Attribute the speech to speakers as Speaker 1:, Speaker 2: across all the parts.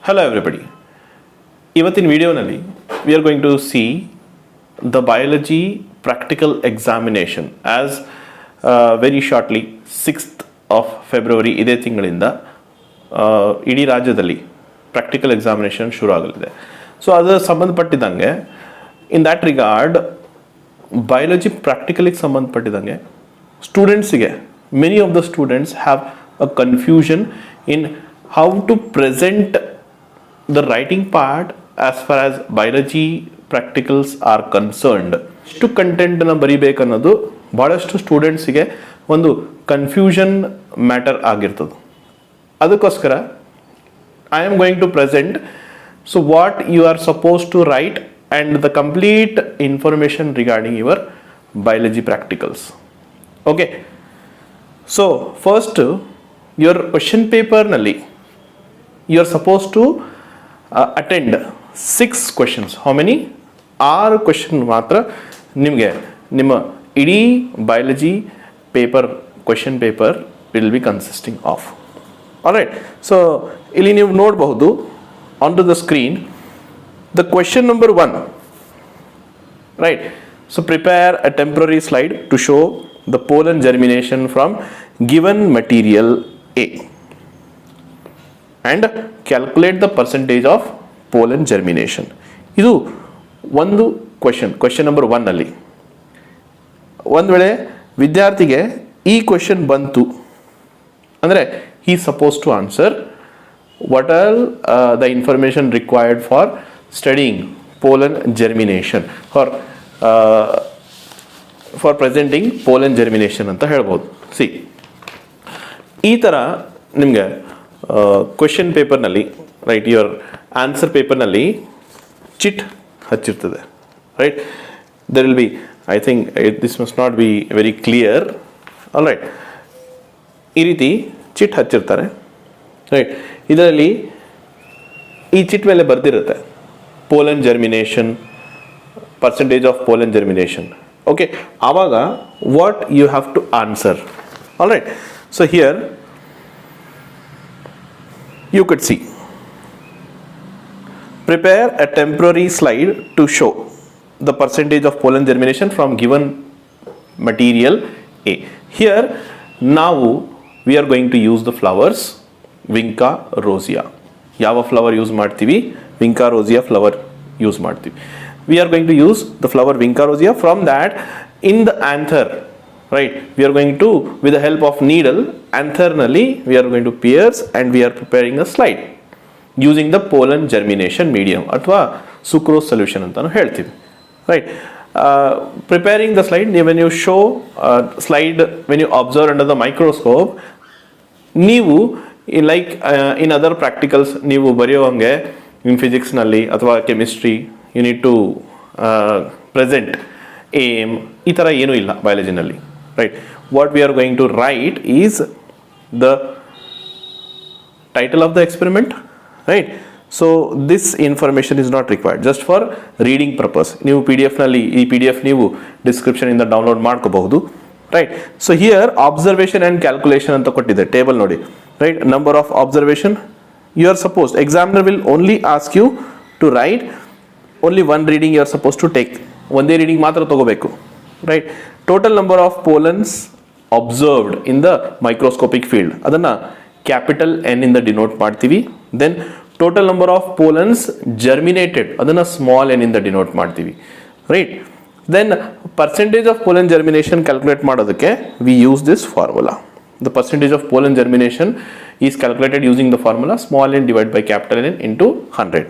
Speaker 1: Hello everybody. ಇವತ್ತಿನ ವಿಡಿಯೋನಲ್ಲಿ we are going to see the biology practical examination as very shortly 6th of February ಇದೇ ತಿಂಗಳಿಂದ ಇಡೀ ರಾಜ್ಯದಲ್ಲಿ ಪ್ರಾಕ್ಟಿಕಲ್ ಎಕ್ಸಾಮಿನೇಷನ್ ಶುರು ಆಗಲಿದೆ. ಸೊ ಅದರ ಸಂಬಂಧಪಟ್ಟಿದ್ದಂಗೆ ಇನ್ ದ್ಯಾಟ್ ರಿಗಾರ್ಡ್ ಬಯಾಲಜಿ ಪ್ರಾಕ್ಟಿಕಲಿಗೆ ಸಂಬಂಧಪಟ್ಟಿದ್ದಂಗೆ ಸ್ಟೂಡೆಂಟ್ಸಿಗೆ many of the students have a confusion in how to present the writing part as far as biology practicals are concerned. ಇಷ್ಟು ಕಂಟೆಂಟ್ನ ಬರಿಬೇಕು ಅನ್ನೋದು ಭಾಳಷ್ಟು ಸ್ಟೂಡೆಂಟ್ಸಿಗೆ ಒಂದು ಕನ್ಫ್ಯೂಷನ್ ಮ್ಯಾಟರ್ ಆಗಿರ್ತದೆ. ಅದಕ್ಕೋಸ್ಕರ I am going to present so what you are suppose to write and the complete information regarding your biology practicals. Okay, so first your question ಪೇಪರ್ನಲ್ಲಿ you are suppose to attend 6 questions. How many? 6 question ಮಾತ್ರ ನಿಮಗೆ ನಿಮ್ಮ ಇಡೀ biology paper question paper will be consisting of. Alright, so ಇಲ್ಲಿ ನೀವು ನೋಡಬಹುದು on to the screen the question number 1. Right, so prepare a temporary slide to show the pollen germination from given material A and calculate the percentage of pollen germination. ಇದು ಒಂದು question number 1 ಅಲ್ಲಿ ಒಂದು ವೇಳೆ ವಿದ್ಯಾರ್ಥಿಗೆ ಈ question ಬಂತು ಅಂದರೆ he is supposed to answer what are the information required for studying pollen germination or for presenting pollen germination ಅಂತ ಹೇಳ್ಬೋದು. ಸಿ, ಈ ಥರ ನಿಮಗೆ ಕ್ವೆಶನ್ ಪೇಪರ್ನಲ್ಲಿ ರೈಟ್ ಯುವರ್ ಆನ್ಸರ್ ಪೇಪರ್ನಲ್ಲಿ ಚಿಟ್ ಹಚ್ಚಿರ್ತದೆ. Right, there will be I think this must not be very clear. All right, ಈ ರೀತಿ ಚಿಟ್ ಹಚ್ಚಿರ್ತಾರೆ. ರೈಟ್, ಇದರಲ್ಲಿ ಈ ಚಿಟ್ ಮೇಲೆ ಬರ್ದಿರುತ್ತೆ pollen germination, percentage of pollen germination. Okay, ಆವಾಗ what you have to answer. All right, so here you could see prepare a temporary slide to show the percentage of pollen germination from given material A. Here now we are going to use the flowers vinca rosea. ಯಾವ flower use ಮಾಡ್ತೀವಿ? vinca rosea flower use ಮಾಡ್ತೀವಿ. We are going to use the flower vinca rosea. From that, in the anther, right, we are going to, with the help of needle, anther nalli we are going to pierce and we are preparing a slide using the pollen germination medium ಅಥವಾ sucrose solution ಅಂತಾನು ಹೇಳ್ತೀವಿ. Right, preparing the slide, when you show slide, when you observe under the microscope, ನೀವು like in other practicals ನೀವು ಬರೆಯುವಂಗೆ in physics ನಲ್ಲಿ ಅಥವಾ chemistry you need to present aim, ಈ ಥರ ಏನೂ ಇಲ್ಲ ಬಯಾಲಜಿನಲ್ಲಿ. Right, what we are going to write is the title of the experiment. Right, so this information is not required, just for reading purpose. ನೀವು PDF ನಲ್ಲಿ ಈ PDF ನೀವು description ಇಂದ download ಮಾಡ್ಕೋಬಹುದು. Right, so here observation and calculation ಅಂತ ಕೊಟ್ಟಿದೆ table ನೋಡಿ. Right, number of observation, you are supposed, examiner will only ask you to write only one reading you are supposed to take. ಒಂದೇ reading ಮಾತ್ರ ತಗೋಬೇಕು. Right, total number of pollens observed in the microscopic field, ಅದನ್ನ capital N ಇಂದ denote ಮಾಡ್ತೀವಿ. Then total number of pollens germinated, ಅದನ್ನ small n ಇಂದ denote ಮಾಡ್ತೀವಿ. Right, then percentage of pollen germination calculate ಮಾಡೋದಕ್ಕೆ we use this formula. The percentage of pollen germination is calculated using the formula small n divide by capital N into 100.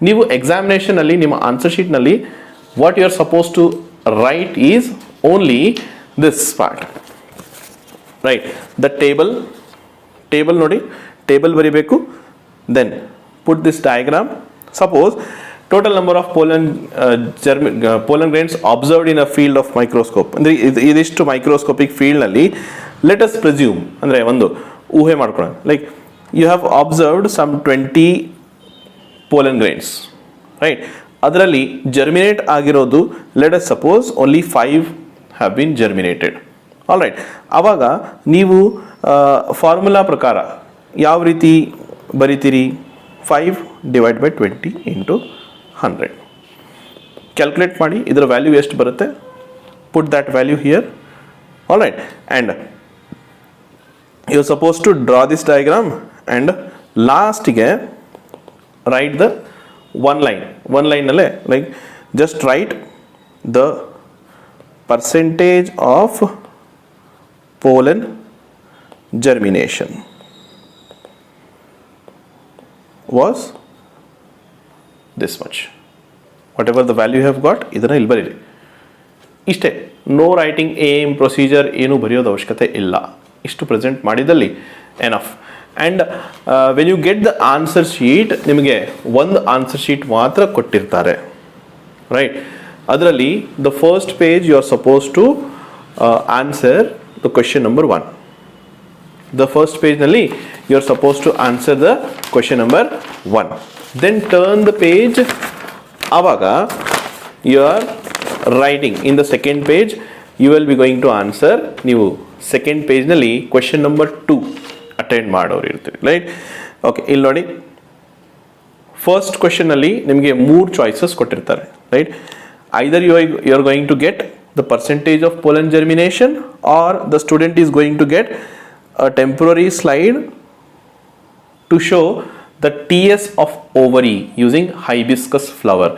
Speaker 1: ನೀವು examination ಅಲ್ಲಿ ನಿಮ್ಮ answer sheet ನಲ್ಲಿ what you are suppose to write is only this part. Right, the table ನೋಡಿ, table ಬರಿಬೇಕು. Then put this diagram. Suppose total number of pollen grains observed in a field of microscope. ಅಂದ್ರೆ ಇದಿಷ್ಟು microscopic field ನಲ್ಲಿ let us presume, ಅಂದ್ರೆ ಒಂದು ಊಹೆ ಮಾಡ್ಕೊಳ್ಳೋಣ, like you have observed some 20 pollen grains. Right, ಅದರಲ್ಲಿ ಜರ್ಮಿನೇಟ್ ಆಗಿರೋದು let us suppose only 5 have been germinated. All right, ಆವಾಗ ನೀವು ಫಾರ್ಮುಲಾ ಪ್ರಕಾರ ಯಾವ ರೀತಿ ಬರಿತೀರಿ? 5 divided by 20 into 100. Calculate ಮಾಡಿ ಇದರ ವ್ಯಾಲ್ಯೂ ಎಷ್ಟು ಬರುತ್ತೆ. Put that value here. Alright, and you're supposed to draw this diagram and last ಗೆ write the one line ಅಲ್ಲೇ like just write the percentage of pollen germination was this much. Whatever the value you have got, ಇದನ್ನ ಇಲ್ಲಿ ಬರೀರಿ. ಇಷ್ಟೇ, no writing aim procedure ಏನು ಬರೆಯೋದು ಅವಶ್ಯಕತೆ ಇಲ್ಲ. ಇಷ್ಟು ಪ್ರೆಸೆಂಟ್ ಮಾಡಿದಲ್ಲಿ enough. And when you get the answer sheet, ನಿಮಗೆ ಒಂದು ಆನ್ಸರ್ ಶೀಟ್ ಮಾತ್ರ ಕೊಟ್ಟಿರ್ತಾರೆ, ರೈಟ್? ಅದರಲ್ಲಿ the first page you are suppose to answer the question number 1. The first ಪೇಜ್ನಲ್ಲಿ you are suppose to answer the question number 1. Then turn the page. ಆವಾಗ you are writing in the second page, you will be going to answer. ನೀವು second ಪೇಜ್ನಲ್ಲಿ question number 2 attend ಮಾಡೋರು ಇರ್ತೀವಿ, right? Okay, ಇಲ್ಲಿ ನೋಡಿ, first ಕ್ವೆಶನಲ್ಲಿ ನಿಮಗೆ 3 choices ಕೊಟ್ಟಿರ್ತಾರೆ, right? Either you are going to get the percentage of pollen germination, or the student is going to get a temporary slide to show the TS of ovary using hibiscus flower.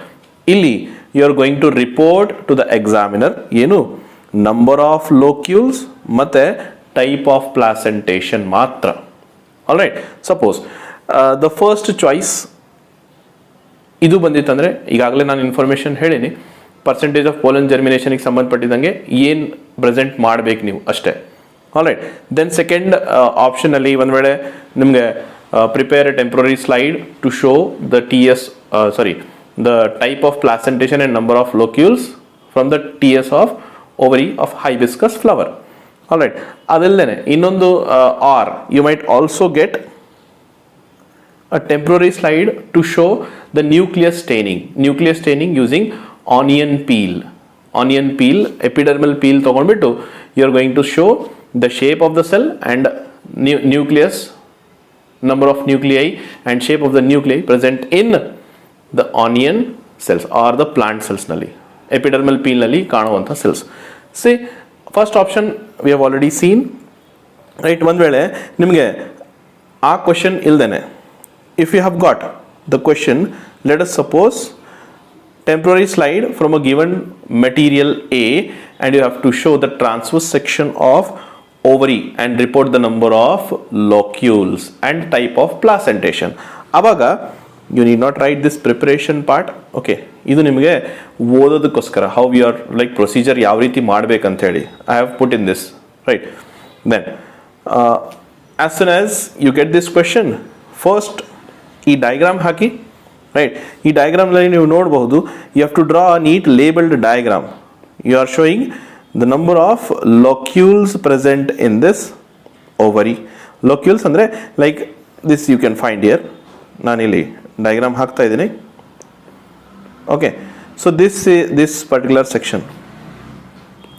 Speaker 1: ಇಲ್ಲಿ you are going to report to the examiner ಏನು number of locules ಮತ್ತು type of placentation ಮಾತ್ರ. All right, suppose the first choice ಇದು ಬಂದಿತ್ತಂದರೆ, ಈಗಾಗಲೇ ನಾನು information ಹೇಳೀನಿ, percentage of pollen ಜರ್ಮಿನೇಷನ್ಗೆ ಸಂಬಂಧಪಟ್ಟಿದ್ದಂಗೆ ಏನು ಪ್ರೆಸೆಂಟ್ ಮಾಡಬೇಕು ನೀವು ಅಷ್ಟೇ. ಆಲ್ ರೈಟ್, ದೆನ್ ಸೆಕೆಂಡ್ ಆಪ್ಷನಲ್ಲಿ ಒಂದು ವೇಳೆ ನಿಮಗೆ prepare a temporary slide to show the the type of placentation and number of locules from the TS of ovary of hibiscus flower. All right, adallene innondu or you might also get a temporary slide to show the nucleus staining using onion peel, epidermal peel ತಗೊಂಡ್ಬಿಟ್ಟು you are going to show the shape of the cell and nucleus, number of nuclei and shape of the nuclei present in the onion cells or the plant cells ನಲ್ಲಿ, epidermal peel ನಲ್ಲಿ ಕಾಣುವಂಥ cells. See, first option we have already seen, right? ಒಂದು ವೇಳೆ ನಿಮಗೆ ಆ question ಇಲ್ದೇನೆ, if you have got the question, let us suppose temporary slide from a given material A and you have to show the transverse section of ovary and report the number of locules and type of placentation. ಆವಾಗ you need not write this preparation part. Okay, ಇದು ನಿಮಗೆ ಓದೋದಕ್ಕೋಸ್ಕರ how you are like procedure ಯಾವ ರೀತಿ ಮಾಡಬೇಕಂತ ಹೇಳಿ I have put in this, right? Then as soon as you get this question, first ಈ diagram ಹಾಕಿ, right? ಈ ಡಯಾಗ್ರಾಮ್ನಲ್ಲಿ ನೀವು ನೋಡಬಹುದು, you have to draw a neat labeled diagram. You are showing the number of locules present in this ovary. Locules ಅಂದರೆ like this you can find here. ನಾನಿಲ್ಲಿ diagram ಹಾಕ್ತಾ ಇದ್ದೀನಿ. Okay, so this particular section,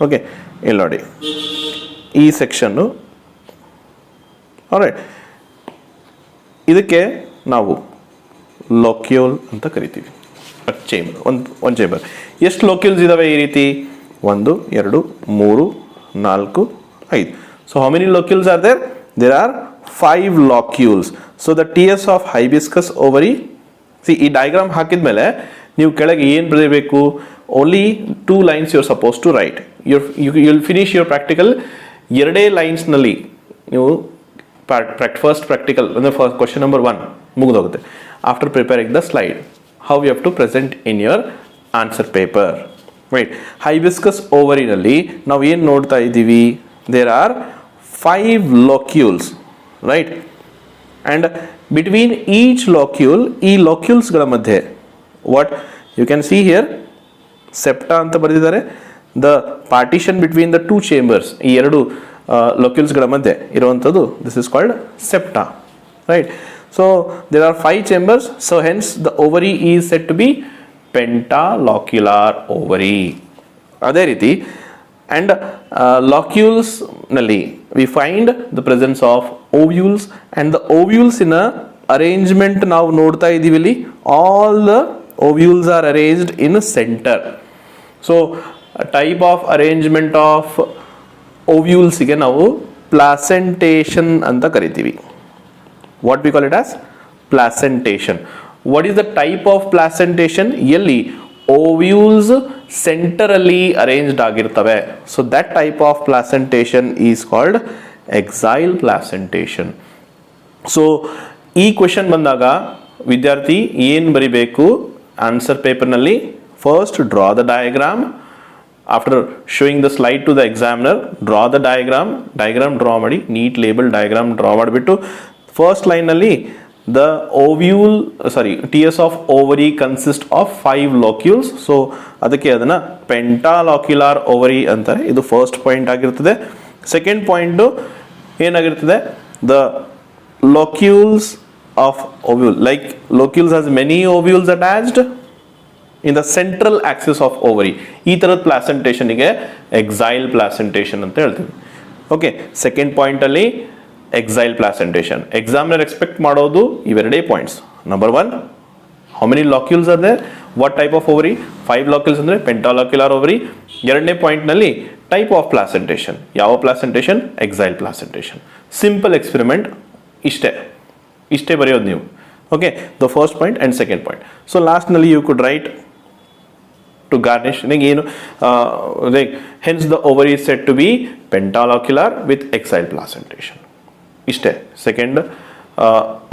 Speaker 1: okay, ಇಲ್ಲಿ ನೋಡಿ ಈ section. All right, ಇದಕ್ಕೆ ನಾವು ಲೋಕ್ಯೂಲ್ ಅಂತ ಕರಿತೀವಿ. ಚೇಂಬರ್, ಒಂದು ಚೇಂಬರ್. ಎಷ್ಟು ಲೋಕ್ಯೂಲ್ಸ್ ಇದಾವೆ ಈ ರೀತಿ? 1 2 3 4 5. So how many locules are there? There are 5 locules. So the TS of hibiscus ovary, see ಈ ಡಯಾಗ್ರಾಮ್ ಹಾಕಿದ್ಮೇಲೆ ನೀವು ಕೆಳಗೆ ಏನು ಬರೀಬೇಕು? Only 2 lines you are supposed to write. You will finish your practical ಎರಡೇ ಲೈನ್ಸ್ನಲ್ಲಿ ನೀವು ಫಸ್ಟ್ ಪ್ರಾಕ್ಟಿಕಲ್ ಅಂದರೆ ಫಸ್ಟ್ ಕ್ವೆಶನ್ ನಂಬರ್ 1 ಮುಗಿದೋಗುತ್ತೆ. After preparing the slide, how you have to present in your answer paper, right? Hibiscus ಓವರಿನಲ್ಲಿ ನಾವು ಏನು ನೋಡ್ತಾ ಇದ್ದೀವಿ? There are 5 locules, right? And between each locule, ಈ loculesಗಳ ಮಧ್ಯೆ, what you can see here, septa ಅಂತ ಬರೆದಿದ್ದಾರೆ. The partition between the 2 chambers, ಈ ಎರಡು loculesಗಳ ಮಧ್ಯೆ ಇರುವಂಥದ್ದು, this is called septa, right? So there are 5 chambers, so hence the ovary is said to be pentalocular ovary. ಅದೇ ರೀತಿ and locules ನಲ್ಲಿ we find the presence of ovules, and the ovules in a arrangement ನಾವು ನೋಡ್ತಾ ಇದ್ದೀವಿ ಇಲ್ಲಿ, all the ovules are arranged in center. So type of arrangement of ಓವ್ಯೂಲ್ಸ್ಗೆ ನಾವು placentation ಅಂತ ಕರಿತೀವಿ. What we call it as placentation. What is the type of placentation? ಎಲ್ಲಿ ovules center ಅಲ್ಲಿ ಅರೇಂಜ್ಡ್ ಆಗಿರ್ತವೆ. So that type of placentation is called axile placentation. So ಈ question ಬಂದಾಗ ವಿದ್ಯಾರ್ಥಿ ಏನು ಬರಿಬೇಕು ಆನ್ಸರ್ ಪೇಪರ್ನಲ್ಲಿ? First draw the diagram. After showing the slide to the examiner, draw the diagram draw ಮಾಡಿ, ನೀಟ್ ಲೇಬಲ್ ಡಯಾಗ್ರಾಮ್ ಡ್ರಾ ಮಾಡಿಬಿಟ್ಟು first ಲೈನಲ್ಲಿ the ovule TS of ovary consist of 5 locules. So ಅದಕ್ಕೆ ಅದನ್ನು ಪೆಂಟಾಲಾಕ್ಯುಲಾರ್ ಓವರಿ ಅಂತಾರೆ. ಇದು first point ಆಗಿರ್ತದೆ. Second point ಏನಾಗಿರ್ತದೆ? The locules of ovule, like locules has many ovules attached in the central axis of ovary. ಈ ತರದ placentation ಗೆ exile placentation ಅಂತ ಹೇಳ್ತೀವಿ. ಓಕೆ, ಸೆಕೆಂಡ್ ಪಾಯಿಂಟ್ ಅಲ್ಲಿ ಎಕ್ಸೈಲ್ ಪ್ಲಾಸೆಂಟೇಷನ್. ಎಕ್ಸಾಮಿನರ್ ಎಕ್ಸ್ಪೆಕ್ಟ್ ಮಾಡೋದು ಇವೆರಡೇ points. Number 1, how many locules are there, what type of ovary. 5 locules ಅಂದ್ರೆ pentalocular ovary. ಎರಡನೇ ಪಾಯಿಂಟ್ ನಲ್ಲಿ ಟೈಪ್ ಆಫ್ ಪ್ಲಾಸೆಂಟೇಷನ್. ಯಾವ placentation? Axile placentation. Simple experiment. ಇಷ್ಟೇ ಬರೆಯೋದು ನೀವು. Okay, the first point and second point. So ಲಾಸ್ಟ್ನಲ್ಲಿ you could write to garnish ಏನು, like hence the ovary is said to be ಪೆಂಟಾಲಾಕ್ಯುಲಾರ್ with axile placentation. ಇಷ್ಟೇ second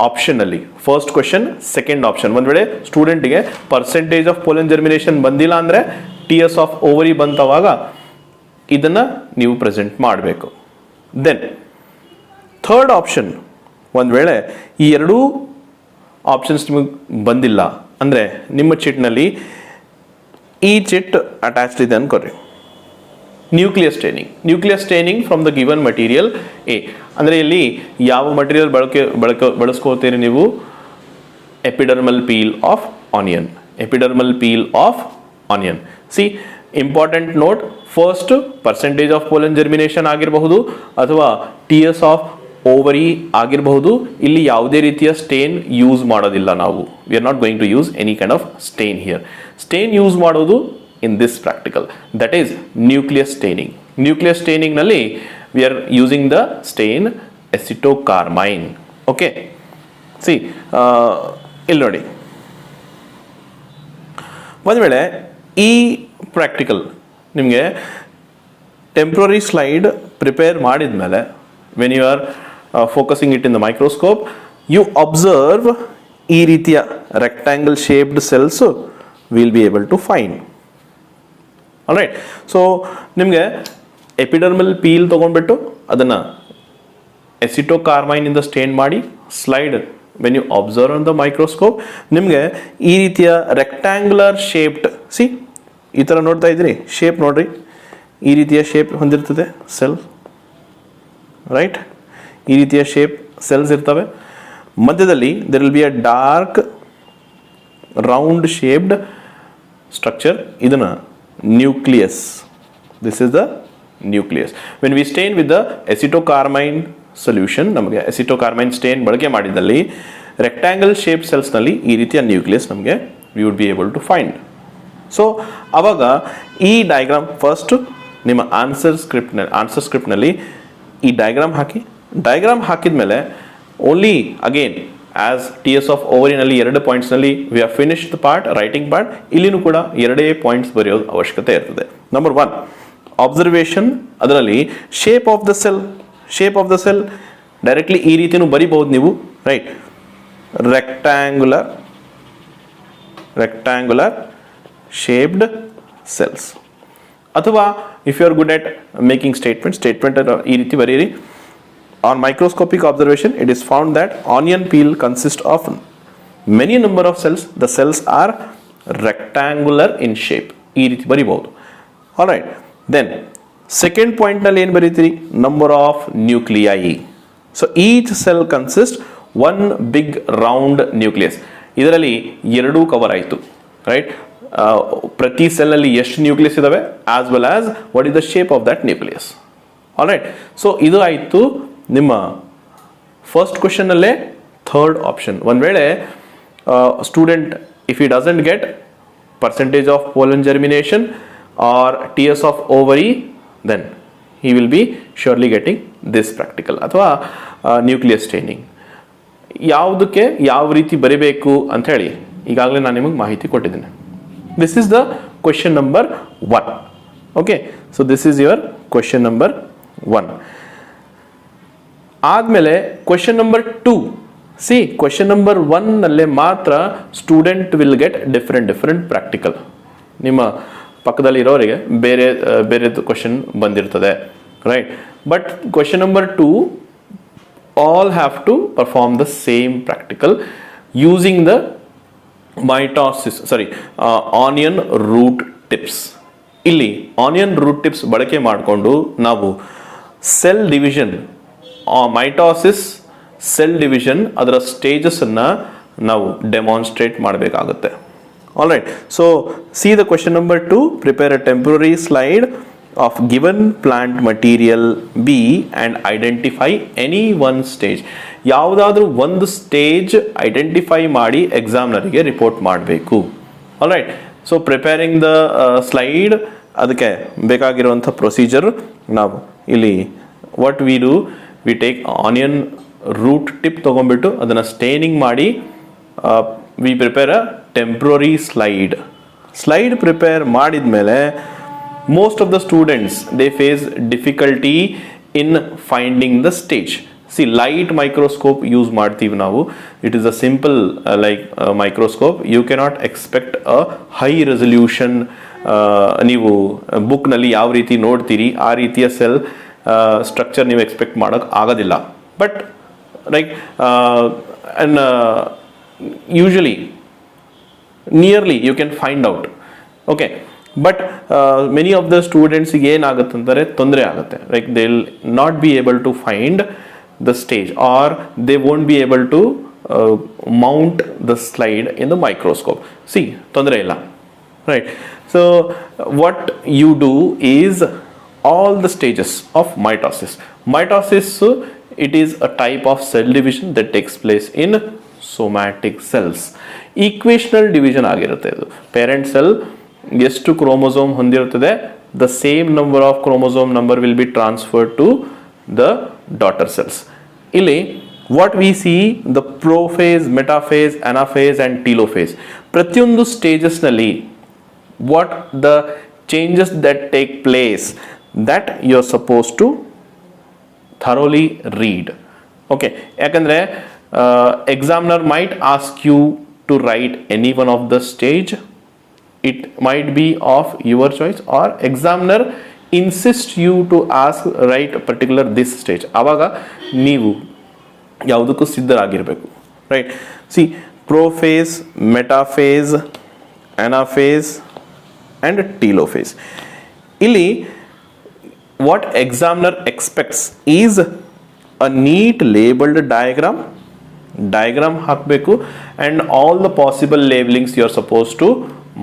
Speaker 1: ಆಪ್ಷನಲ್ಲಿ. First question, second option. ಒಂದು ವೇಳೆ ಸ್ಟೂಡೆಂಟ್ಗೆ ಪರ್ಸೆಂಟೇಜ್ ಆಫ್ ಪೋಲನ್ ಜರ್ಮಿನೇಷನ್ ಬಂದಿಲ್ಲ ಅಂದರೆ TS of ovary ಬಂತವಾಗ ಇದನ್ನು ನೀವು ಪ್ರೆಸೆಂಟ್ ಮಾಡಬೇಕು. ದೆನ್ ಥರ್ಡ್ ಆಪ್ಷನ್, ಒಂದು ವೇಳೆ ಈ ಎರಡೂ ಆಪ್ಷನ್ಸ್ ನಿಮಗೆ ಬಂದಿಲ್ಲ ಅಂದರೆ ನಿಮ್ಮ ಚಿಟ್ನಲ್ಲಿ ಈ ಚಿಟ್ ಅಟ್ಯಾಚ್ಡ್ ಇದೆ ಅನ್ಕೋರಿ. Nucleus staining from the given material A. ಅಂದರೆ ಇಲ್ಲಿ ಯಾವ ಮಟೀರಿಯಲ್ ಬಳಸ್ಕೋತೀರಿ ನೀವು? Epidermal peel of onion. See, important note, first percentage of pollen germination ಆಗಿರಬಹುದು ಅಥವಾ ಟಿಎಸ್ ಆಫ್ ಓವರಿ ಆಗಿರಬಹುದು. ಇಲ್ಲಿ ಯಾವುದೇ ರೀತಿಯ ಸ್ಟೇನ್ ಯೂಸ್ ಮಾಡೋದಿಲ್ಲ ನಾವು. We are not going to use any kind of stain here. Stain use ಮಾಡೋದು in this practical, that is nucleus staining ನಲ್ಲಿ we are using the stain acetocarmine. Okay, see ಇಲ್ಲಿ ನೋಡಿ, ಒಂದು ವೇಳೆ ಈ ಪ್ರಾಕ್ಟಿಕಲ್ ನಿಮಗೆ ಟೆಂಪ್ರರಿ ಸ್ಲೈಡ್ ಪ್ರಿಪೇರ್ ಮಾಡಿದ ಮೇಲೆ when you are focusing it in the microscope, you observe ಈ ರೀತಿಯ rectangle shaped cells will be able to find. Alright, so ನಿಮಗೆ ಎಪಿಡರ್ಮಲ್ ಪೀಲ್ ತಗೊಂಡ್ಬಿಟ್ಟು ಅದನ್ನು ಎಸಿಟೋಕಾರ್ಮೈನ್ ಇಂದ ಸ್ಟೇನ್ ಮಾಡಿ slide when you observe on the microscope ನಿಮಗೆ ಈ ರೀತಿಯ ರೆಕ್ಟ್ಯಾಂಗ್ಯುಲರ್ ಶೇಪ್ಡ್, ಸಿ ಈ ಥರ ನೋಡ್ತಾ ಇದ್ದೀರಿ, ಶೇಪ್ ನೋಡ್ರಿ, ಈ ರೀತಿಯ ಶೇಪ್ ಹೊಂದಿರ್ತದೆ ಸೆಲ್, ರೈಟ್? ಈ ರೀತಿಯ ಶೇಪ್ ಸೆಲ್ಸ್ ಇರ್ತವೆ. ಮಧ್ಯದಲ್ಲಿ there will be a dark round shaped structure. ಇದನ್ನು nucleus, this is the nucleus. When we stain with the acetocarmine solution, ನಮಗೆ ಎಸಿಟೋಕಾರ್ಮೈನ್ ಸ್ಟೇನ್ ಬಳಕೆ ಮಾಡಿದಲ್ಲಿ ರೆಕ್ಟ್ಯಾಂಗಲ್ ಶೇಪ್ ಸೆಲ್ಸ್ನಲ್ಲಿ ಈ ರೀತಿಯ ನ್ಯೂಕ್ಲಿಯಸ್ ನಮಗೆ we would be able to find. So ಆವಾಗ ಈ diagram first ನಿಮ್ಮ ಆನ್ಸರ್ ಸ್ಕ್ರಿಪ್ಟ್ನಲ್ಲಿ ಈ ಡಯಾಗ್ರಾಮ್ ಹಾಕಿದ ಮೇಲೆ only again as T S of ಓವರಿನಲ್ಲಿ 2 ಪಾಯಿಂಟ್ಸ್ನಲ್ಲಿ we have finished the part, writing part. ಇಲ್ಲಿನೂ ಕೂಡ 2 ಪಾಯಿಂಟ್ಸ್ ಬರೆಯೋದು ಅವಶ್ಯಕತೆ ಇರ್ತದೆ. ನಂಬರ್ 1 ಅಬ್ಸರ್ವೇಷನ್, ಅದರಲ್ಲಿ shape of the cell directly ಈ ರೀತಿನೂ ಬರಿಬಹುದು ನೀವು, ರೈಟ್? Rectangular shaped cells. ಅಥವಾ if you are good at making statement ಈ ರೀತಿ ಬರೀರಿ. On microscopic observation, it is found that onion peel consists of many number of cells. The cells are rectangular in shape. ಈ ರೀತಿ ಬರಿಬಹುದು. Alright. Then second point ನಲ್ಲಿ ಏನು ಬರೀತೀರಿ? Number of nuclei. So each cell consists one big round nucleus. ಇದರಲ್ಲಿ 2 cover ಆಯಿತು, right? ಪ್ರತಿ cell ಅಲ್ಲಿ ಎಷ್ಟು nucleus ಇದಾವೆ as well as what is the shape of that nucleus. All right, so ಇದು ಆಯಿತು ನಿಮ್ಮ ಫಸ್ಟ್ ಕ್ವೆಶನ್ನಲ್ಲೇ ಥರ್ಡ್ ಆಪ್ಷನ್. ಒಂದು ವೇಳೆ student if he doesn't get percentage of pollen germination or tears of ovary, then he will be surely getting this practical ಅಥವಾ nucleus staining. ಯಾವುದಕ್ಕೆ ಯಾವ ರೀತಿ ಬರಿಬೇಕು ಅಂತ ಹೇಳಿ ಈಗಾಗಲೇ ನಾನು ನಿಮಗೆ ಮಾಹಿತಿ ಕೊಟ್ಟಿದ್ದೇನೆ. This is the question number 1. Okay, so this is your question number 1. ಆದಮೇಲೆ question number 2. C, question number 1 ನಲ್ಲೇ ಮಾತ್ರ student will get different practical. ನಿಮ್ಮ ಪಕ್ಕದಲ್ಲಿ ಇರೋರಿಗೆ ಬೇರೆದು ಕ್ವೆಶ್ಚನ್ ಬಂದಿರ್ತದೆ, right? But question number 2 all have to perform the same practical using the onion root tips. ಇಲ್ಲಿ onion root tips ಬಳಕೆ ಮಾಡಿಕೊಂಡು ನಾವು cell division, mitosis cell division ಅದರ ಸ್ಟೇಜಸ್ ಅನ್ನ ನಾವು ಡೆಮಾನ್ಸ್ಟ್ರೇಟ್ ಮಾಡಬೇಕಾಗುತ್ತೆ. All right, so C the question number 2. Prepare a temporary slide of given plant material B and identify any one stage. ಯಾವುದಾದ್ರೂ ಒಂದು stage identify ಮಾಡಿ ಎಕ್ಸಾಮ್ನರಿಗೆ ರಿಪೋರ್ಟ್ ಮಾಡಬೇಕು. All right, so preparing the slide, ಅದಕ್ಕೆ ಬೇಕಾಗಿರುವಂಥ procedure ನಾವು ಇಲ್ಲಿ what we do, we take onion root tip ತೊಗೊಂಡ್ಬಿಟ್ಟು ಅದನ್ನು ಸ್ಟೇನಿಂಗ್ ಮಾಡಿ we prepare a temporary slide prepare ಮಾಡಿದ ಮೇಲೆ most of the students they face difficulty in finding the stage. See, light microscope use ಮಾಡ್ತೀವಿ ನಾವು. It is a simple microscope. You cannot expect a high resolution. ನೀವು ಬುಕ್ನಲ್ಲಿ ಯಾವ ರೀತಿ ನೋಡ್ತೀರಿ ಆ ರೀತಿಯ ಸೆಲ್ ಸ್ಟ್ರಕ್ಚರ್ ನೀವು ಎಕ್ಸ್ಪೆಕ್ಟ್ ಮಾಡೋಕ್ಕೆ ಆಗೋದಿಲ್ಲ. But usually nearly you can find out. Okay, but many of the ಸ್ಟೂಡೆಂಟ್ಸ್ಗೆ ಏನಾಗುತ್ತೆ ಅಂದರೆ ತೊಂದರೆ ಆಗುತ್ತೆ. Like they will not be able to find the stage or they won't be able to mount the slide in the microscope. See, ತೊಂದರೆ ಇಲ್ಲ, right? So what you do is all the stages of mitosis. Mitosis, it is a type of cell division that takes place in somatic cells. Equational division ಆಗಿರುತ್ತೆ. ಇದು parent cell ಎಷ್ಟು chromosome ಹೊಂದಿರುತ್ತದೆ, the same number of chromosome number will be transferred to the daughter cells. ಇಲ್ಲಿ what we see the prophase, metaphase, anaphase and telophase. ಪ್ರತಿಯೊಂದು ಸ್ಟೇಜಸ್ನಲ್ಲಿ what the changes that take place that you are supposed to thoroughly read. Okay, ಯಾಕಂದ್ರೆ examiner might ask you to write any one of the stage. It might be of your choice, or examiner insist you to write particular this stage. ಆವಾಗ ನೀವು ಯಾವುದಕ್ಕೂ ಸಿದ್ಧರಾಗಿರಬೇಕು, right? See, prophase, metaphase, anaphase and telophase. ಇಲ್ಲಿ what examiner expects is a neat labeled diagram ಹಾಕಬೇಕು, and all the possible labelings you are supposed to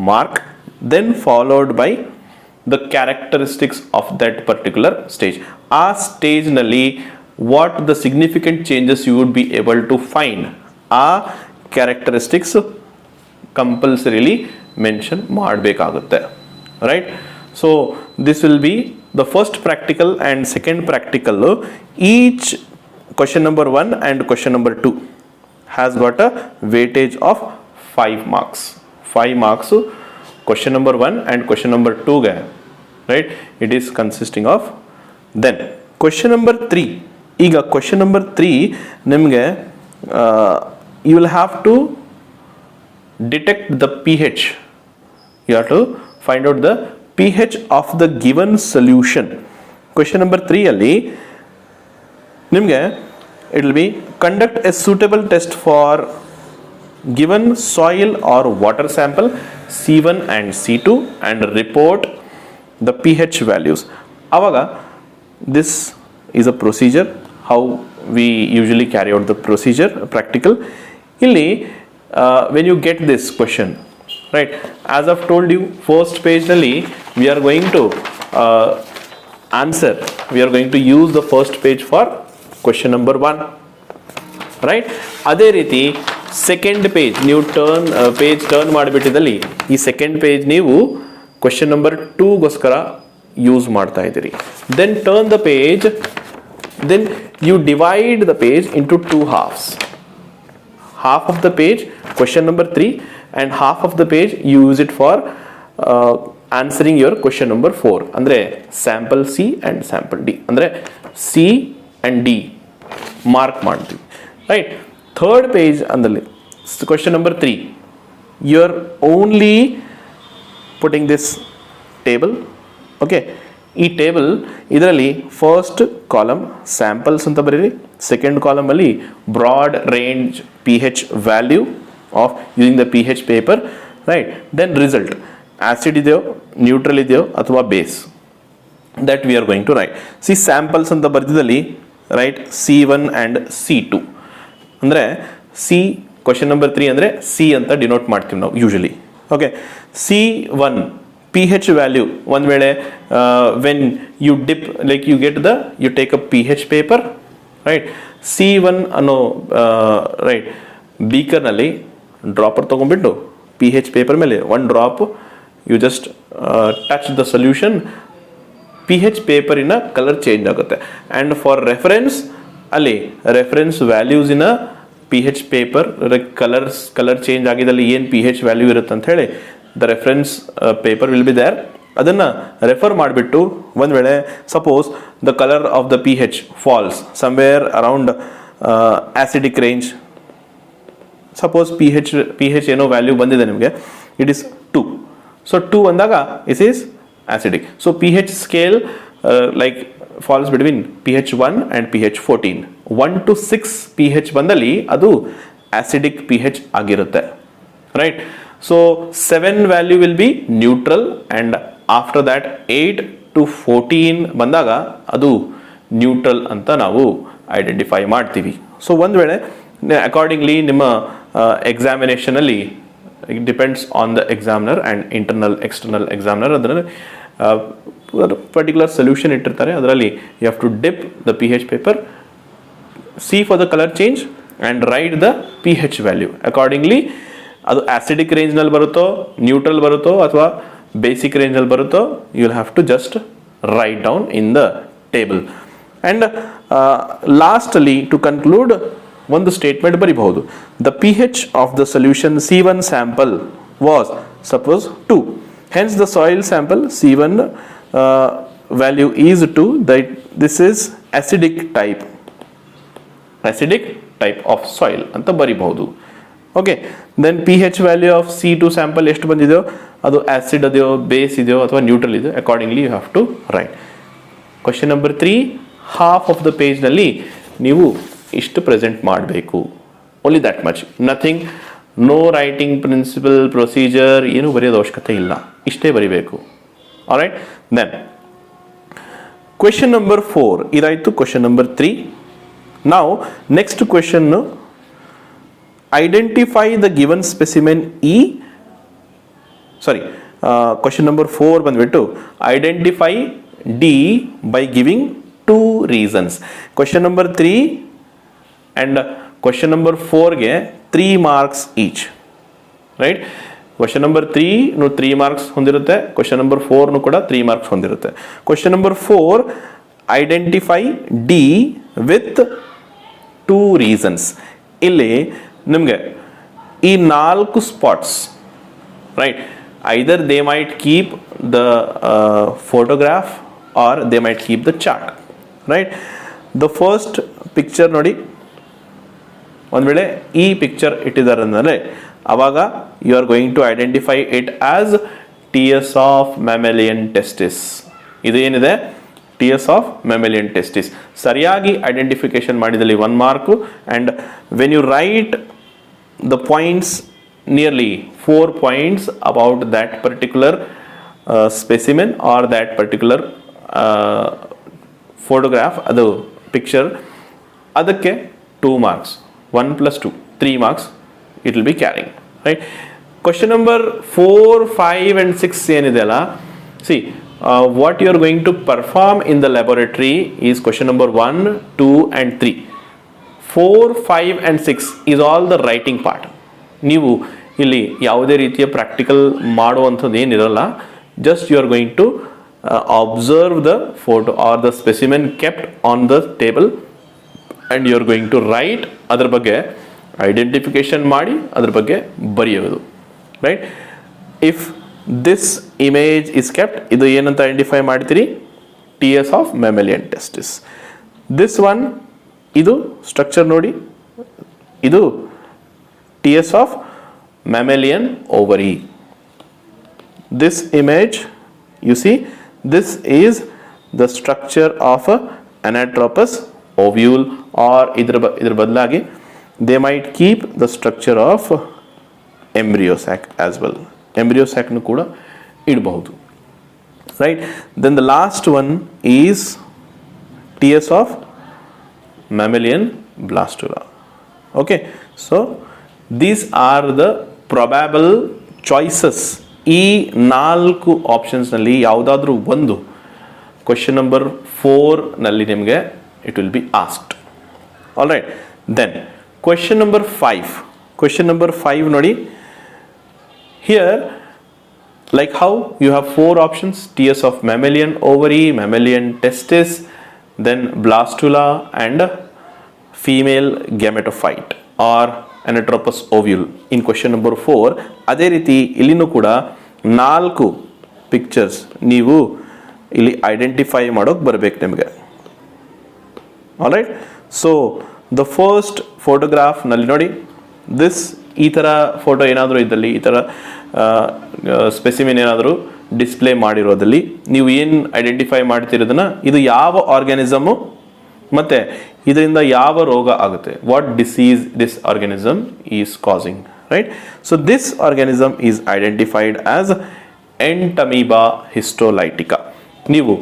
Speaker 1: mark, then followed by the characteristics of that particular stage. ಆ stage ನಲ್ಲಿ what the significant changes you would be able to find, ಆ characteristics compulsorily mention ಮಾಡಬೇಕಾಗುತ್ತೆ, right? So this will be the first practical and second practical. Each question number 1 and question number 2 has got a weightage of 5 marks. 5 marks question number 1 and question number 2ಗೆ, right? It is consisting of. Then question number 3. ಈಗ question number 3 ನಿಮಗೆ you will have to detect the pH. You have to find out the pH of the given solution. Question number 3 ಅಲ್ಲಿ ನಿಮಗೆ it will be conduct a suitable test for given soil or water sample C1 and C2 and report the pH values. ಆವಾಗ this is a procedure, how we usually carry out the procedure practical. ಇಲ್ಲಿ when you get this question, right, as I've told you, first page nalli we are going to answer, we are going to use the first page for question number 1. Right. ಅದೇ ರೀತಿ second page ನೀವು turn ಮಾಡಿಬಿಟ್ಟಿದ್ದಲ್ಲಿ ಈ second page ನೀವು question number 2ಗೋಸ್ಕರ use ಮಾಡ್ತಾ ಇದ್ದೀರಿ. Then turn the page, then you divide the page into 2 halves. Half of the page question number 3 and half of the page you use it for answering your question number 4. ಅಂದ್ರೆ sample C and sample D. ಅಂದ್ರೆ C and D mark ಮಾಡ್ತೀವಿ, right. Third page ಅಂದಲ್ಲಿ question number 3 you are only putting this table. Okay, ಈ table ಇದರಲ್ಲಿ first column samples ಅಂತ ಬರೀರಿ, second column ಅಲ್ಲಿ broad range pH value of using the pH paper, right. Then result, acid ಇದೆಯೋ neutral ಇದೆಯೋ ಅಥವಾ base, that we are going to write. See samples ಅಂತ ಬರ್ದಿದ್ದಲ್ಲಿ ರೈಟ್ C1 ಆ್ಯಂಡ್ C2 ಅಂದರೆ C question number 3 ಅಂದರೆ C ಅಂತ denote ಮಾಡ್ತೀವಿ ನಾವು usually. Okay, C1 pH value, one ವೇಳೆ when you dip, like you take a pH paper, right, C1 ಅನ್ನೋ right ಬೀಕರ್ನಲ್ಲಿ ಡ್ರಾಪರ್ ತೊಗೊಂಡ್ಬಿಟ್ಟು pH ಪೇಪರ್ ಮೇಲೆ ಒಂದು drop you just touch the solution, pH ಪೇಪರಿನ ಕಲರ್ ಚೇಂಜ್ ಆಗುತ್ತೆ. ಆ್ಯಂಡ್ ಫಾರ್ ರೆಫರೆನ್ಸ್ ಅಲ್ಲಿ reference ವ್ಯಾಲ್ಯೂಸಿನ pH ಪೇಪರ್ ಕಲರ್ ಚೇಂಜ್ ಆಗಿದ್ದಲ್ಲಿ ಏನು pH ವ್ಯಾಲ್ಯೂ ಇರುತ್ತೆ ಅಂತ ಹೇಳಿ the reference paper will be there. ಅದನ್ನು ರೆಫರ್ ಮಾಡಿಬಿಟ್ಟು ಒಂದು ವೇಳೆ suppose the colour of the pH falls somewhere around acidic range, suppose pH ಏನೋ ವ್ಯಾಲ್ಯೂ ಬಂದಿದೆ ನಿಮಗೆ, ಇಟ್ ಈಸ್ 2. ಸೊ 2 ಅಂದಾಗ is is acidic. So pH scale like falls between pH 1 and pH 14. 1 to 6 pH ಬಂದಲ್ಲಿ ಅದು acidic pH ಆಗಿರುತ್ತೆ, right. So 7 value will be neutral and after that 8 to 14 ಬಂದಾಗ ಅದು neutral ಅಂತ ನಾವು ಐಡೆಂಟಿಫೈ ಮಾಡ್ತೀವಿ. So ಒಂದು ವೇಳೆ ಅಕಾರ್ಡಿಂಗ್ಲಿ ನಿಮ್ಮ ಎಕ್ಸಾಮಿನೇಷನಲ್ಲಿ it depends on the examiner and internal external examiner, ಅದರಲ್ಲಿ ಪರ್ಟಿಕ್ಯುಲರ್ ಸೊಲ್ಯೂಷನ್ ಇಟ್ಟಿರ್ತಾರೆ, ಅದರಲ್ಲಿ you have to dip the pH paper, see for the colour change and write the pH value accordingly. ಅದು acidic ರೇಂಜ್ನಲ್ಲಿ ಬರುತ್ತೋ, neutral ಬರುತ್ತೋ ಅಥವಾ basic ರೇಂಜಲ್ಲಿ ಬರುತ್ತೋ, you will have to just write down in the table. And ಲಾಸ್ಟಲ್ಲಿ to conclude ಒಂದು statement ಬರೀಬಹುದು. The pH of the solution C1 sample was suppose 2, hence the soil sample C1 value is 2, this is acidic type of soil ಅಂತ ಬರೀಬಹುದು. Okay, then pH value of C2 sample ಎಷ್ಟು ಬಂದಿದೆಯೋ ಅದು acid ಇದೆಯೋ base ಇದೆಯೋ ಅಥವಾ neutral ಇದೆಯೋ accordingly you have to write. Question number 3 half of the ಪೇಜ್ನಲ್ಲಿ ನೀವು ಇಷ್ಟು ಪ್ರೆಸೆಂಟ್ ಮಾಡಬೇಕು, only that much, nothing, no writing principle procedure ಏನು ಬರೆಯೋದು ಅವಶ್ಯಕತೆ ಇಲ್ಲ, ಇಷ್ಟೇ ಬರಿಬೇಕು. ಆಲ್ರೈಟ್, ದೆನ್ ಕ್ವೆಶನ್ ನಂಬರ್ 4 ಇದಾಯಿತು. Question number 3. ನಾವು next question identify the given specimen E. Sorry, question number 4 ಬಂದ್ಬಿಟ್ಟು identify D by giving 2 reasons. Question number 3 and question number 4 ಗೆ 3 marks each, right? Question number 3 ನು 3 marks ಹೊಂದಿರುತ್ತೆ, question number 4 ನು ಕೂಡ 3 marks ಹೊಂದಿರುತ್ತೆ. Question number 4 identify D with 2 reasons. ಇಲ್ಲಿ ನಿಮಗೆ ಈ 4 spots, right, either they might keep the photograph or they might keep the chart, right. The first picture ನೋಡಿ, ಒಂದು ವೇಳೆ ಈ ಪಿಕ್ಚರ್ ಇಟ್ಟಿದ್ದಾರೆ ಅಂದರೆ ಅವಾಗ you are going to identify it as TS of mammalian testis. ಇದು ಏನಿದೆ TS ಆಫ್ ಮ್ಯಾಮೆಲಿಯನ್ ಟೆಸ್ಟಿಸ್. ಸರಿಯಾಗಿ ಐಡೆಂಟಿಫಿಕೇಶನ್ ಮಾಡಿದಲ್ಲಿ 1 mark, and when you write the points, nearly 4 points about that particular specimen or that particular photograph, adu picture, adakke 2 marks, 1 plus 2, 3 marks it will be carrying, right. Question number 4, 5 and 6 ಏನಿದೆ ಅಲ್ಲ, see what you are going to perform in the laboratory is question number 1, 2 and 3. 4, 5 and 6 is all the writing part. ನೀವು ಇಲ್ಲಿ ಯಾವುದೇ ರೀತಿಯ practical ಮಾಡುವಂಥದ್ದು ಏನಿರಲ್ಲ. Just you are going to observe the photo or the specimen kept on the table and you are going to write, ಅದ್ರ ಬಗ್ಗೆ identification ಮಾಡಿ ಅದ್ರ ಬಗ್ಗೆ ಬರೆಯೋದು. Right, if this image is kept, ಇದು ಏನಂತ ಐಡೆಂಟಿಫೈ ಮಾಡ್ತೀರಿ, TS of mammalian testis. This one, ಇದು ಸ್ಟ್ರಕ್ಚರ್ ನೋಡಿ, ಇದು TS of mammalian ovary. This image, you see, this is the structure of a anatropous ovule, or idra badlagi they might keep the structure of embryo sac as well. Embryo sac nu kuda idbahudu. Right, then the last one is TS of mammalian blastula. Okay, so these are the probable choices. ಈ 4 ಆಪ್ಷನ್ಸ್ನಲ್ಲಿ ಯಾವುದಾದ್ರೂ ಒಂದು question number 4ನಲ್ಲಿ ನಿಮಗೆ it will be asked. All right, then question number 5. Question number 5 ನೋಡಿ, here like how you have 4 options: TS of mammalian ovary, mammalian testis, then blastula and female gametophyte or anatropous ovule in question number 4. ಅದೇ ರೀತಿ ಇಲ್ಲಿನೂ ಕೂಡ 4 pictures ನೀವು ಇಲ್ಲಿ identify ಮಾಡೋಕೆ ಬರಬೇಕು ನಿಮಗೆ. All right, so the first photograph ನಲ್ಲಿ ನೋಡಿ, ದಿಸ್ ಈ ಥರ ಫೋಟೋ ಏನಾದರೂ ಇದ್ದಲ್ಲಿ, ಈ ಥರ ಸ್ಪೆಸಿಮಿನ್ ಏನಾದರೂ ಡಿಸ್ಪ್ಲೇ ಮಾಡಿರೋದಲ್ಲಿ ನೀವು ಏನು ಐಡೆಂಟಿಫೈ ಮಾಡ್ತಿರೋದನ್ನ, ಇದು ಯಾವ ಆರ್ಗ್ಯಾನಿಸಮು ಮತ್ತು ಇದರಿಂದ ಯಾವ ರೋಗ ಆಗುತ್ತೆ, what disease this organism is causing. Right, so this organism is identified as Entamoeba histolytica. ನೀವು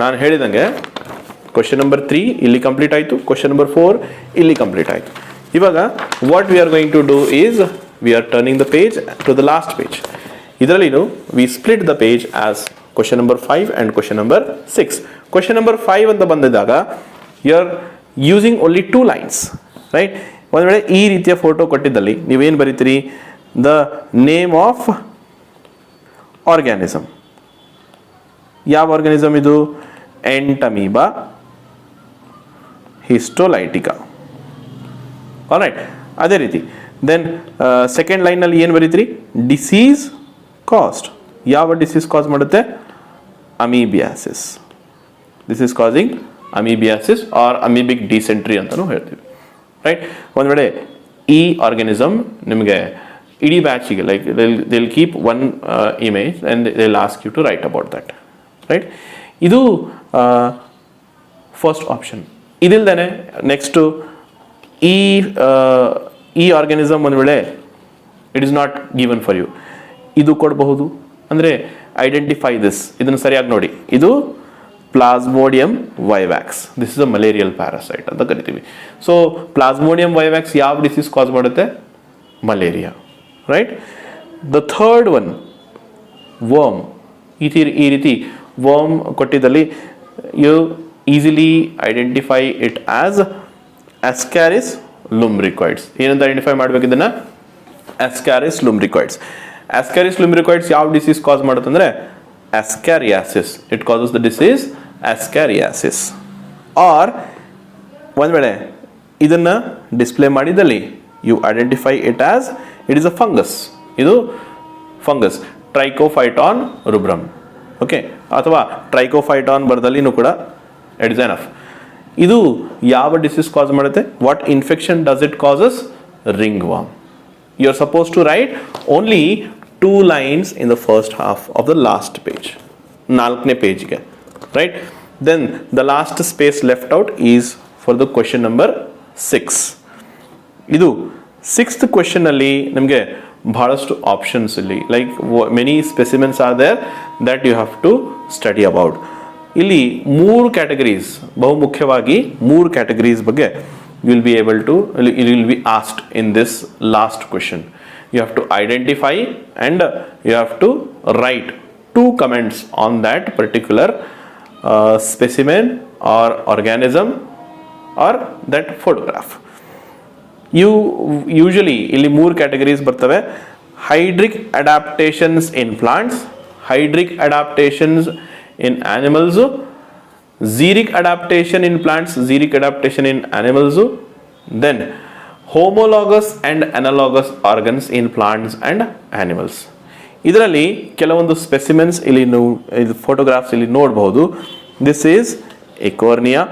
Speaker 1: ನಾನು ಹೇಳಿದಂಗೆ ಕ್ವೆಶ್ಚನ್ ನಂಬರ್ 3 ಇಲ್ಲಿ ಕಂಪ್ಲೀಟ್ ಆಯಿತು, ಕ್ವೆಶ್ಚನ್ ನಂಬರ್ 4 ಇಲ್ಲಿ ಕಂಪ್ಲೀಟ್ ಆಯಿತು. ಇವಾಗ what we are going to do is we are turning the page to the last page. ಇದರಲ್ಲಿನೂ we split the page as question number 5 and question number 6. Question number 5 ಅಂತ ಬಂದಿದ್ದಾಗ you are using only 2 lines. Right, ಒಂದು ವೇಳೆ ಈ ರೀತಿಯ photo ಕೊಟ್ಟಿದ್ದಲ್ಲಿ ನೀವೇನು ಬರೀತೀರಿ, ದ ನೇಮ್ ಆಫ್ ಆರ್ಗ್ಯಾನಿಸಮ್. ಯಾವ ಆರ್ಗ್ಯಾನಿಸಮ್ ಇದು? ಎಂಟಮೀಬಾ ಹಿಸ್ಟೋಲೈಟಿಕಾ. ಆಲ್ ರೈಟ್, ಅದೇ ರೀತಿ ದೆನ್ ಸೆಕೆಂಡ್ ಲೈನ್ನಲ್ಲಿ ಏನು ಬರೀತೀರಿ, ಡಿಸೀಸ್ ಕಾಸ್ಡ್. ಯಾವ ಡಿಸೀಸ್ ಕಾಸ್ ಮಾಡುತ್ತೆ? Amoebiasis. This is causing amoebiasis or amoebic dysentery ಅಂತಲೂ ಹೇಳ್ತೀವಿ. ರೈಟ್, ಒಂದು ವೇಳೆ ಈ ಆರ್ಗ್ಯಾನಿಸಮ್ ನಿಮಗೆ ಇಡೀ ಬ್ಯಾಚಿಗೆ like they will keep 1 image and they will ask you to write about that. Right, ಇದು ಫಸ್ಟ್ ಆಪ್ಷನ್. ಇದಿಲ್ದೇ ನೆಕ್ಸ್ಟು ಈ ಆರ್ಗ್ಯಾನಿಸಮ್ ಒಂದು ವೇಳೆ it is not given for you, ಇದು ಕೊಡಬಹುದು. ಅಂದರೆ ಐಡೆಂಟಿಫೈ ದಿಸ್, ಇದನ್ನು ಸರಿಯಾಗಿ ನೋಡಿ, ಇದು plasmodium vivax. This is a malarial parasite ಅಂತ ಕರಿತೀವಿ. ಸೊ ಪ್ಲಾಸ್ಮೋಡಿಯಂ ವೈವ್ಯಾಕ್ಸ್ ಯಾವ ಡಿಸೀಸ್ ಕಾಸ್ ಮಾಡುತ್ತೆ? Malaria. Right, the third one worm. ಈ ರೀತಿ ವರ್ಮ್ ಕೊಟ್ಟಿದ್ದಲ್ಲಿ you easily identify it as Ascaris lumbricoides. ಏನಂತ ಐಡೆಂಟಿಫೈ ಮಾಡಬೇಕು ಇದನ್ನು? ಅಸ್ಕ್ಯಾರಿಸ್ ಲುಂಬ್ರಿಕಾಯ್ಡ್ಸ್. ಅಸ್ಕ್ಯಾರಿಸ್ ಲುಂಬ್ರಿಕಾಯ್ಡ್ಸ್ ಯಾವ ಡಿಸೀಸ್ ಕಾಸ್ ಮಾಡುತ್ತೆ ಅಂದರೆ ascariasis. It causes the disease ascariasis. Or ಒಂದು ವೇಳೆ ಇದನ್ನು ಡಿಸ್ಪ್ಲೇ ಮಾಡಿದಲ್ಲಿ you identify it as it is a fungus. ಇದು ಫಂಗಸ್, ಟ್ರೈಕೋಫೈಟಾನ್ ರುಬ್ರಮ್. ಓಕೆ, ಅಥವಾ ಟ್ರೈಕೋಫೈಟಾನ್ ಬರ್ದಲ್ಲಿನೂ ಕೂಡ ಇಟ್ ಇಸ್ ಎನಫ್. ಇದು ಯಾವ ಡಿಸೀಸ್ ಕಾಸ್ ಮಾಡುತ್ತೆ? What infection does it causes? Ringworm. You are suppose to write only 2 lines in the first half of the last page. 4ನೇ ಪೇಜ್ಗೆ. Right, then the last space left out is for the question number 6. ಇದು 6th ಕ್ವೆಶ್ಚನಲ್ಲಿ ನಮಗೆ ಬಹಳಷ್ಟು options ಇಲ್ಲಿ like many specimens are there that you have to study about. ಇಲ್ಲಿ 3 categories, ಬಹುಮುಖ್ಯವಾಗಿ 3 categories ಬಗ್ಗೆ you will be able to, you will be asked in this last question. You have to identify and you have to write 2 comments on that particular specimen or organism or that photograph. You usually ಇಲ್ಲಿ 3 categories ಬರ್ತವೆ. Hydric adaptations in plants, hydric adaptations in animals, xeric adaptation in plants, xeric adaptation in animals, then homologous and analogous organs in plants and animals. ಇದರಲ್ಲಿ ಕೆಲವೊಂದು ಸ್ಪೆಸಿಮೆನ್ಸ್ ಇಲ್ಲಿ photographs ಇಲ್ಲಿ ನೋಡಬಹುದು. This is Eichhornia.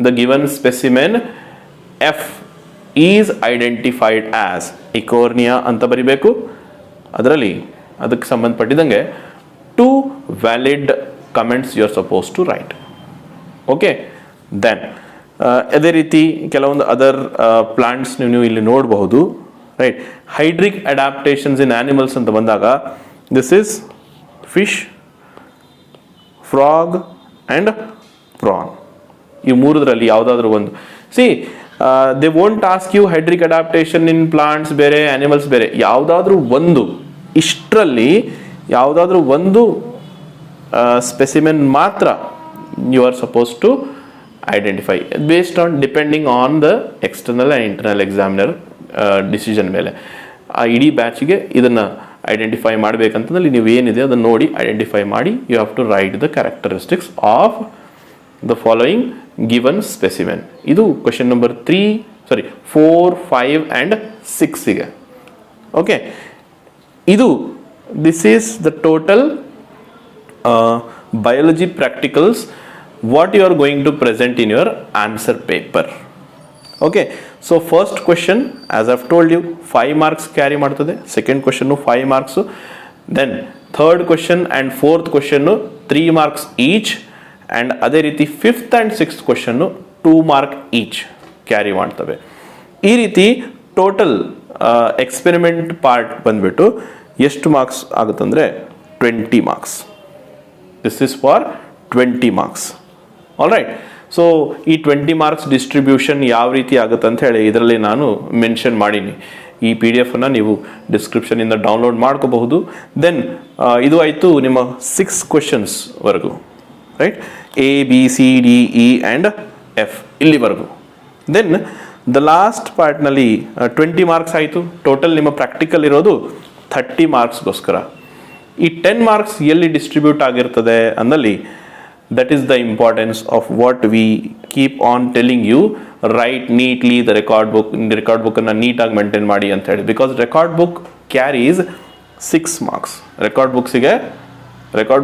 Speaker 1: The given specimen F is identified as Eichhornia ಅಂತ ಬರಿಬೇಕು. ಅದರಲ್ಲಿ ಅದಕ್ಕೆ ಸಂಬಂಧಪಟ್ಟಿದಂಗೆ 2 valid comments you are supposed to write. Okay, then ಅದೇ ರೀತಿ ಕೆಲವೊಂದು ಅದರ್ ಪ್ಲಾಂಟ್ಸ್ ನೀವು ಇಲ್ಲಿ ನೋಡಬಹುದು, right. Hydric adaptations in animals ಅಂತ ಬಂದಾಗ this is fish, frog and prawn. ಈ ಮೂರರಲ್ಲಿ ಯಾವುದಾದ್ರೂ ಒಂದು. See they won't ask you hydric adaptation in plants ಬೇರೆ, ಆನಿಮಲ್ಸ್ ಬೇರೆ. ಯಾವುದಾದ್ರೂ ಒಂದು, ಇಷ್ಟರಲ್ಲಿ ಯಾವುದಾದ್ರೂ ಒಂದು specimen ಮಾತ್ರ you are supposed to identify based on depending on the external and internal examiner decision ಮೇಲೆ. ಆ ಇಡೀ ಬ್ಯಾಚಿಗೆ ಇದನ್ನು ಐಡೆಂಟಿಫೈ ಮಾಡಬೇಕಂತಂದ್ರೆ ನೀವು ಏನಿದೆ ಅದನ್ನು ನೋಡಿ ಐಡೆಂಟಿಫೈ ಮಾಡಿ you have to write the characteristics of the following given specimen. ಇದು ಕ್ವೆಶನ್ ನಂಬರ್ 4, 5 ಆ್ಯಂಡ್ 6ಗೆ. ಓಕೆ, ಇದು this is the total biology practicals what you are going to present in your answer paper. Okay, so first question as I've told you 5 marks carry ಮಾಡ್ತದೆ, second question 5 marks, then third question and fourth question 3 marks each, and ಅದೇ ರೀತಿ 5th and 6th question 2 mark each carry ಮಾಡ್ತವೆ. ಈ ರೀತಿ total experiment part ಬಂದ್ಬಿಟ್ಟು ಎಷ್ಟು marks ಆಗುತ್ತಂದ್ರೆ 20 marks. This is for 20 marks. All right. So ಈ 20 marks distribution ಯಾವ ರೀತಿ ಆಗುತ್ತೆ ಅಂತ ಹೇಳಿ ಇದರಲ್ಲಿ ನಾನು ಮೆನ್ಷನ್ ಮಾಡೀನಿ. ಈ PDF ಅನ್ನು ನೀವು ಡಿಸ್ಕ್ರಿಪ್ಷನಿಂದ ಡೌನ್ಲೋಡ್ ಮಾಡ್ಕೋಬಹುದು. ದೆನ್ ಇದು ಆಯಿತು ನಿಮ್ಮ 6 ಕ್ವೆಶನ್ಸ್ ವರೆಗೂ, right. A B C D E and F ಇಲ್ಲಿವರೆಗೂ. ದೆನ್ ದ ಲಾಸ್ಟ್ ಪಾರ್ಟ್ನಲ್ಲಿ 20 ಮಾರ್ಕ್ಸ್ ಆಯಿತು. ಟೋಟಲ್ ನಿಮ್ಮ ಪ್ರಾಕ್ಟಿಕಲ್ ಇರೋದು 30 ಮಾರ್ಕ್ಸ್ಗೋಸ್ಕರ. ಈ 10 ಮಾರ್ಕ್ಸ್ ಎಲ್ಲಿ ಡಿಸ್ಟ್ರಿಬ್ಯೂಟ್ ಆಗಿರ್ತದೆ ಅಂದಲ್ಲಿ that is the importance of what we keep on telling you. Right neatly the record ಬುಕ್ಕನ್ನು ನೀಟಾಗಿ ಮೇಂಟೈನ್ ಮಾಡಿ ಅಂತ ಹೇಳಿ. Because record book carries 6 marks. Record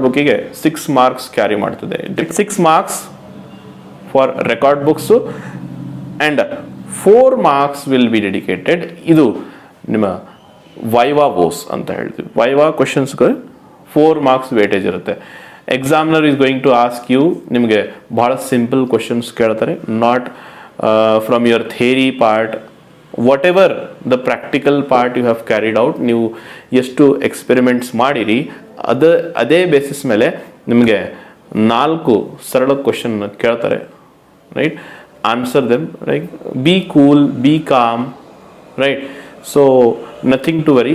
Speaker 1: ಬುಕ್ಕಿಗೆ 6 ಮಾರ್ಕ್ಸ್ ಕ್ಯಾರಿ ಮಾಡ್ತದೆ. 6 marks for record books and 4 marks will be dedicated. ಇದು ನಿಮ್ಮ viva voce ಅಂತ ಹೇಳ್ತೀವಿ. viva ಕ್ವೆಶನ್ಸ್ಗೆ 4 ಮಾರ್ಕ್ಸ್ ವೇಟೇಜ್ ಇರುತ್ತೆ. Examiner is going to ask you, ನಿಮಗೆ ಭಾಳ ಸಿಂಪಲ್ ಕ್ವೆಶನ್ಸ್ ಕೇಳ್ತಾರೆ. Not from your theory part, whatever the practical part you have carried out, ನೀವು ಎಷ್ಟು ಎಕ್ಸ್ಪೆರಿಮೆಂಟ್ಸ್ ಮಾಡಿರಿ ಅದೇ ಬೇಸಿಸ್ ಮೇಲೆ ನಿಮಗೆ 4 ಸರಳ ಕ್ವೆಶನ್ ಕೇಳ್ತಾರೆ, right. Answer them, right. Be cool, be calm, right. So nothing to worry.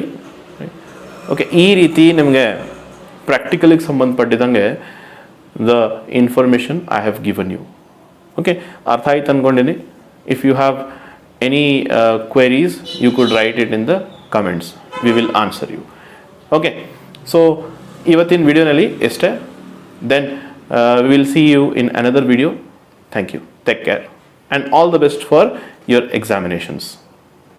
Speaker 1: Okay, ಈ ರೀತಿ ನಿಮಗೆ ಪ್ರಾಕ್ಟಿಕಲಿಗೆ ಸಂಬಂಧಪಟ್ಟಿದಂಗೆ the information I have given you. Okay, ಅರ್ಥ ಆಯ್ತು ಅಂದ್ಕೊಂಡಿನಿ. If you have any queries you could write it in the comments, we will answer you. Okay, so ಇವತ್ತಿನ ವಿಡಿಯೋನಲ್ಲಿ ಎಷ್ಟೇ. Then we will see you in another video. Thank you, take care and all the best for your examinations.